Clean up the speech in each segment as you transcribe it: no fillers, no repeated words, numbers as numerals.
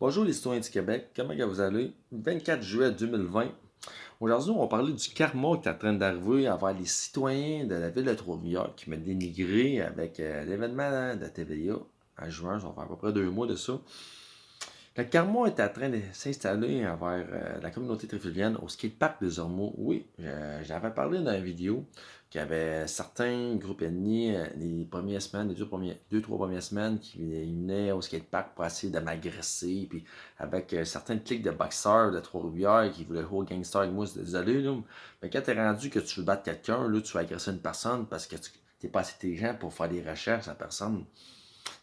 Bonjour les citoyens du Québec, comment vous allez? 24 juillet 2020. Aujourd'hui, on va parler du karma qui est en train d'arriver envers les citoyens de la ville de Trois-Rivières qui m'a dénigré avec l'événement de TVA en juin, ça va faire à peu près 2 mois de ça. Le karma est en train de s'installer envers la communauté trifluvienne au skatepark des Ormeaux. Oui, j'avais parlé dans une vidéo qu'il y avait certains groupes ennemis les premières semaines, les trois premières semaines, qui venaient au skatepark pour essayer de m'agresser. Puis avec certaines cliques de boxeurs de Trois-Rivières qui voulaient jouer au gangster avec moi, c'est désolé, là. Mais quand t'es rendu que tu veux battre quelqu'un, là, tu vas agresser une personne parce que tu n'es pas assez intelligent pour faire des recherches à la personne,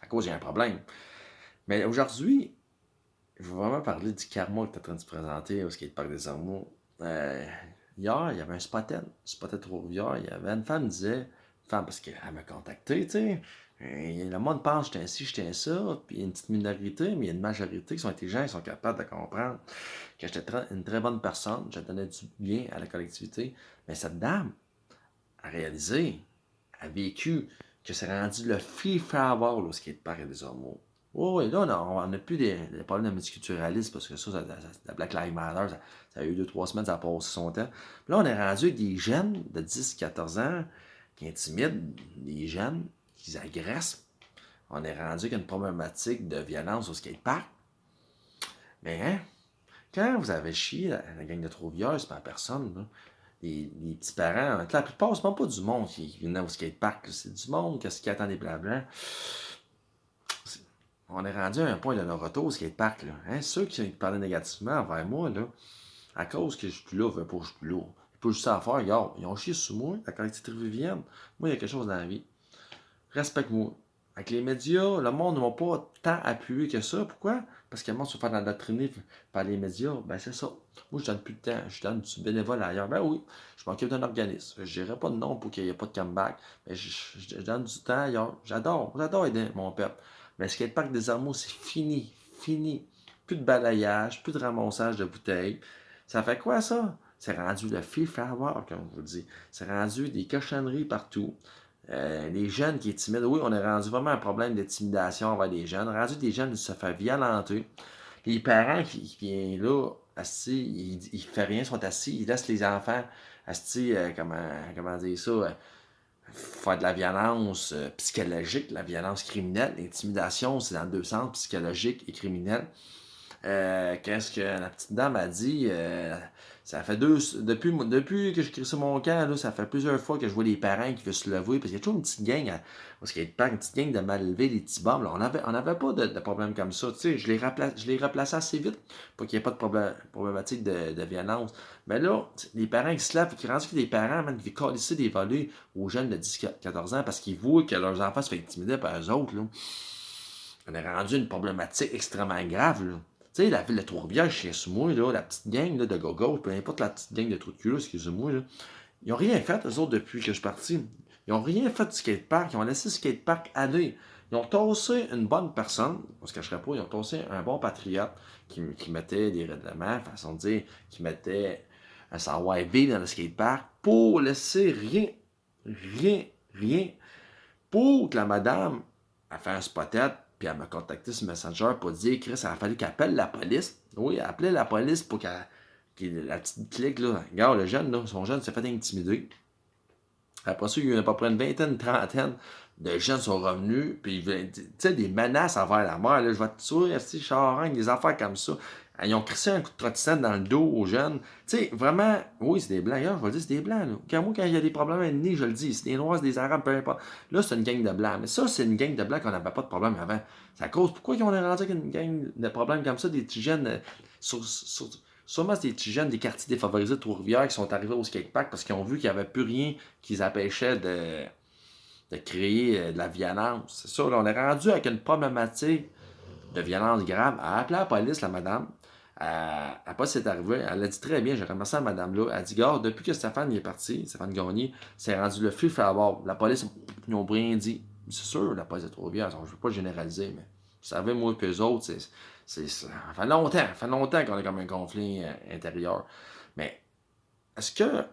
à cause qu'il y a un problème. Mais aujourd'hui, je veux vraiment parler du karma que tu es en train de se présenter au skatepark des Ormeaux. Hier, il y avait un spotted Trois-Rivières. Il y avait une femme qui disait, une femme parce qu'elle m'a contacté, tu sais. Et le monde pense, j'étais ainsi, j'étais ça. Puis il y a une petite minorité, mais il y a une majorité qui sont intelligents, qui sont capables de comprendre que j'étais une très bonne personne, je donnais du bien à la collectivité. Mais cette dame a réalisé, a vécu, que c'est rendu le free flower au skatepark des Ormeaux. Oh, et là, on n'a plus des problèmes de multiculturalisme parce que la Black Lives Matter, ça a eu 2-3 semaines, ça a passé son temps. Puis là, on est rendu avec des jeunes de 10-14 ans qui intimident des jeunes, qui agressent. On est rendu avec une problématique de violence au skatepark. Mais hein, quand vous avez chié la gang de Trois-Rivières, c'est pas personne, là. Les petits parents, la plupart, c'est même pas du monde qui venait au skatepark, c'est du monde qui attend des blancs. On est rendu à un point de nos retour au skatepark, là. Hein? Ceux qui parlaient négativement envers moi, là, à cause que je suis plus là, veulent pas que je suis plus là. J'ai pas juste ça à faire, regarde, ils ont chié sur moi, la collectivité trivivienne. Moi, il y a quelque chose dans la vie. Respecte-moi. Avec les médias, le monde ne m'a pas tant appuyé que ça. Pourquoi? Parce que le monde se fait endoctriner par les médias. Ben, c'est ça. Moi, je donne plus de temps. Je donne du bénévole ailleurs. Ben oui, je m'occupe d'un organisme. Je dirais pas de nom pour qu'il n'y ait pas de comeback. Mais je donne du temps ailleurs. J'adore aider mon peuple. Mais le skatepark des Ormeaux, c'est fini. Fini. Plus de balayage, plus de ramassage de bouteilles. Ça fait quoi, ça? C'est rendu le free flower, comme je vous dis. C'est rendu des cochonneries partout. Les jeunes qui sont timides, oui, on est rendu vraiment un problème d'intimidation envers les jeunes. Rendu des jeunes qui se font violenter. Les parents qui viennent là, assis, ils ne font rien, ils sont assis, ils laissent les enfants assis, comment dire ça, faire de la violence psychologique, la violence criminelle. L'intimidation, c'est dans deux sens, psychologique et criminel. Qu'est-ce que la petite dame a dit? Ça fait depuis que je crée sur mon camp, là, ça fait plusieurs fois que je vois les parents qui veulent se lever, parce qu'il y a toujours une petite gang, parce qu'il y a une petite gang de mal élevés, des petits bombes. On avait pas de problème comme ça. Tu sais, je les replaçais assez vite pour qu'il n'y ait pas de problématique de violence. Mais là, les parents qui se lèvent, qui rendent que des parents, man, qui colisser des volets aux jeunes de 10-14 ans parce qu'ils voient que leurs enfants se font intimider par eux autres. Là. On est rendu une problématique extrêmement grave. Là. Tu sais, la ville de Trois-Rivières, chez moi, là, la petite gang là, de gogo, peu importe la petite gang de trous de cul, excusez-moi, là, ils n'ont rien fait, eux autres, depuis que je suis parti. Ils n'ont rien fait du skatepark, ils ont laissé le skatepark aller. Ils ont tassé une bonne personne, on se cacherait pas, ils ont tassé un bon patriote qui mettait des règlements, façon de dire, qui mettait un savoir vivre dans le skatepark pour laisser rien, pour que la madame a fait un spotette, puis elle m'a contacté sur Messenger pour dire, Chris, il a fallu qu'elle appelle la police. Oui, elle appelait la police pour la petite clique, là. Regarde, le jeune, là, son jeune s'est fait intimider. Après ça, il y a eu à peu près une vingtaine, une trentaine de jeunes sont revenus, puis tu sais, des menaces envers la mère, là, je vais te tuer, si charangue, des affaires comme ça. Ils ont crissé un coup de trottinette dans le dos aux jeunes. Tu sais, vraiment, oui, c'est des blancs. Regarde, je vais le dire, c'est des blancs. Là. Quand il y a des problèmes ethniques, je le dis, c'est des noirs, c'est des arabes, peu importe. Là, c'est une gang de blancs. Mais ça, c'est une gang de blancs qu'on n'avait pas de problème avant. Ça cause, pourquoi ils ont rendu avec une gang de problèmes comme ça, des petits jeunes, sûrement c'est des petits jeunes des quartiers défavorisés de Trois-Rivières qui sont arrivés au skatepark parce qu'ils ont vu qu'il n'y avait plus rien qui les empêchait de créer de la violence. C'est ça, là, on est rendu avec une problématique de violence grave. Elle a appelé la police, la madame. Elle pas c'est arrivé. Elle a dit très bien, j'ai remercié la madame-là. Elle a dit, gars, depuis que Stéphane est parti, Stéphane Gagné, c'est rendu le free flower. La police, ils n'ont rien dit. C'est sûr, la police est trop bien. Je ne veux pas généraliser, mais vous savez, moi et eux autres, ça fait longtemps qu'on a comme un conflit intérieur. Mais est-ce que,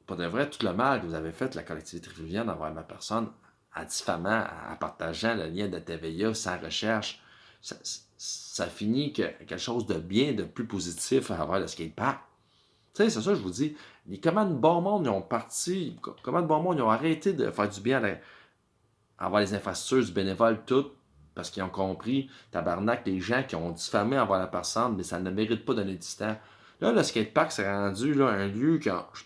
pour de vrai, tout le mal que vous avez fait, la collectivité trivienne envers ma personne, en diffamant, en partageant le lien de TVA sans recherche, ça finit que quelque chose de bien, de plus positif à avoir le skatepark. Tu sais, c'est ça que je vous dis. Comment de bon monde ils ont parti, comment de bon monde ils ont arrêté de faire du bien à avoir les infrastructures, du bénévole, tout, parce qu'ils ont compris, tabarnak, les gens qui ont diffamé envers la personne, mais ça ne mérite pas d'un temps. Là, le skatepark s'est rendu là, un lieu que je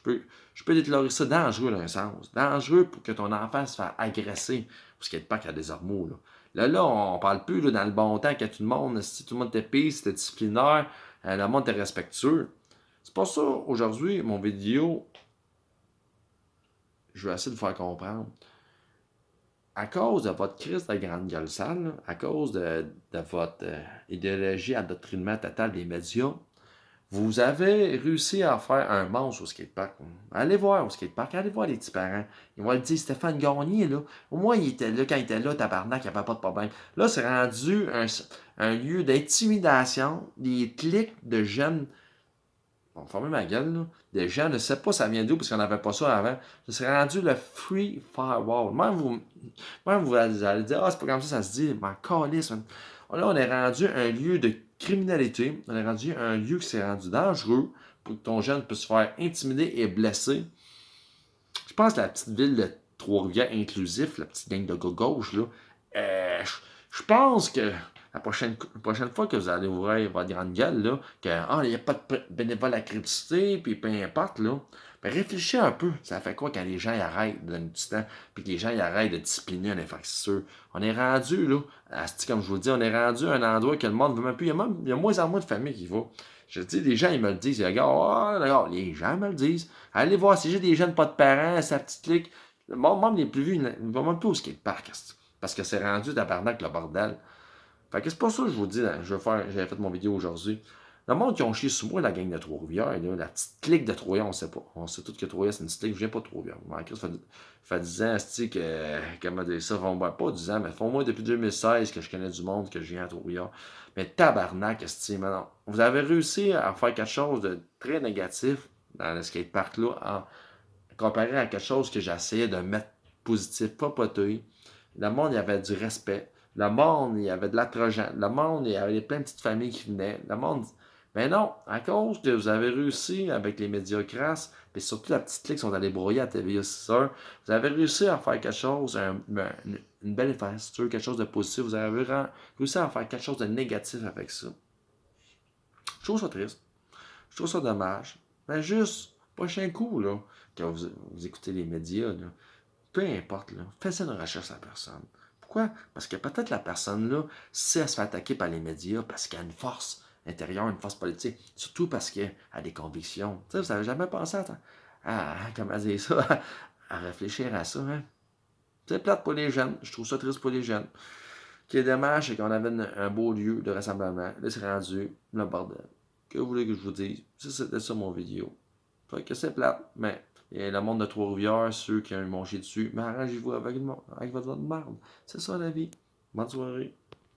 peux déclarer ça dangereux dans un sens. Dangereux pour que ton enfant se fasse agresser. Le skatepark a des armeaux. Là, on parle plus là, dans le bon temps que tout le monde, si tout le monde était pire, c'était disciplinaire, le monde était respectueux. C'est pour ça, aujourd'hui, mon vidéo, je vais essayer de vous faire comprendre. À cause de votre crise de grande gueule sale, là, à cause de votre idéologie à endoctrinement total des médias, vous avez réussi à faire un monstre au skatepark. Allez voir au skatepark, allez voir les petits parents. Ils vont le dire, Stéphane Gagné, là. Au moins, il était là, quand il était là, tabarnak, il n'y avait pas de problème. Là, c'est rendu un lieu d'intimidation, des clics de jeunes. Bon, fermez ma gueule, là. Des gens ne savent pas ça vient d'où, parce qu'on n'avait pas ça avant. C'est rendu le free firewall. Même vous allez dire, ah, c'est pas comme ça se dit, mais calisse, man. Là, on est rendu un lieu de criminalité. On est rendu un lieu qui s'est rendu dangereux pour que ton jeune puisse se faire intimider et blesser. Je pense que la petite ville de Trois-Rivières inclusif, la petite gang de gauche, là, je pense que la prochaine fois que vous allez ouvrir votre grande gueule, là, il n'y a pas de bénévole accrédité, puis peu importe, là, ben réfléchissez un peu. Ça fait quoi quand les gens y arrêtent de donner du temps, puis que les gens y arrêtent de discipliner un infracteur? On est rendu, là, comme je vous le dis, on est rendu à un endroit que le monde ne veut même plus. Il y a moins en moins de familles qui vont. Je dis, les gens, ils me le disent. Regarde, les gens me le disent. Allez voir, si j'ai des jeunes pas de parents, sa petite clique, le monde les plus vus, ils ne vont même plus au skatepark. Parce que c'est rendu tabarnak le bordel. Fait que c'est pas ça que je vous dis, là, j'avais fait mon vidéo aujourd'hui. Le monde qui ont chié sous moi, la gang de Trois-Rivières, la petite clique de Trois-Rivières, on sait pas. On sait tous que Trois-Rivières, c'est une petite clique, je viens pas de Trois-Rivières. Ça fait 10 ans, comment dire ça, pas 10 ans, mais font moi depuis 2016 que je connais du monde, que je viens à Trois-Rivières. Mais tabarnak, maintenant, vous avez réussi à faire quelque chose de très négatif dans le skatepark-là, comparé à quelque chose que j'essayais de mettre positif, pas poté. Le monde, il y avait du respect. Le monde, il y avait de l'attachement. Le monde, il y avait plein de petites familles qui venaient. Le monde. Mais non, à cause que vous avez réussi avec les médias crasses, puis surtout la petite clique qui sont allés brouiller à TVA 6 heures, vous avez réussi à faire quelque chose, une belle infrastructure, quelque chose de positif. Vous avez réussi à faire quelque chose de négatif avec ça. Je trouve ça triste. Je trouve ça dommage. Mais juste, prochain coup, là, quand vous écoutez les médias, là, peu importe, là, faites une recherche à la personne. Pourquoi? Parce que peut-être la personne-là, si elle se fait attaquer par les médias, parce qu'elle a une force intérieure, une force politique, surtout parce qu'elle a des convictions. Tu sais, vous n'avez jamais pensé comment dire ça, à réfléchir à ça, hein? C'est plate pour les jeunes. Je trouve ça triste pour les jeunes. Ce qui est dommage, c'est qu'on avait un beau lieu de rassemblement. Là, c'est rendu le bordel. Que vous voulez que je vous dise? C'était ça mon vidéo. Fait que c'est plate, mais le monde de Trois-Rivières, ceux qui ont mangé dessus, mais arrangez-vous avec votre marde. C'est ça la vie. Bonne soirée.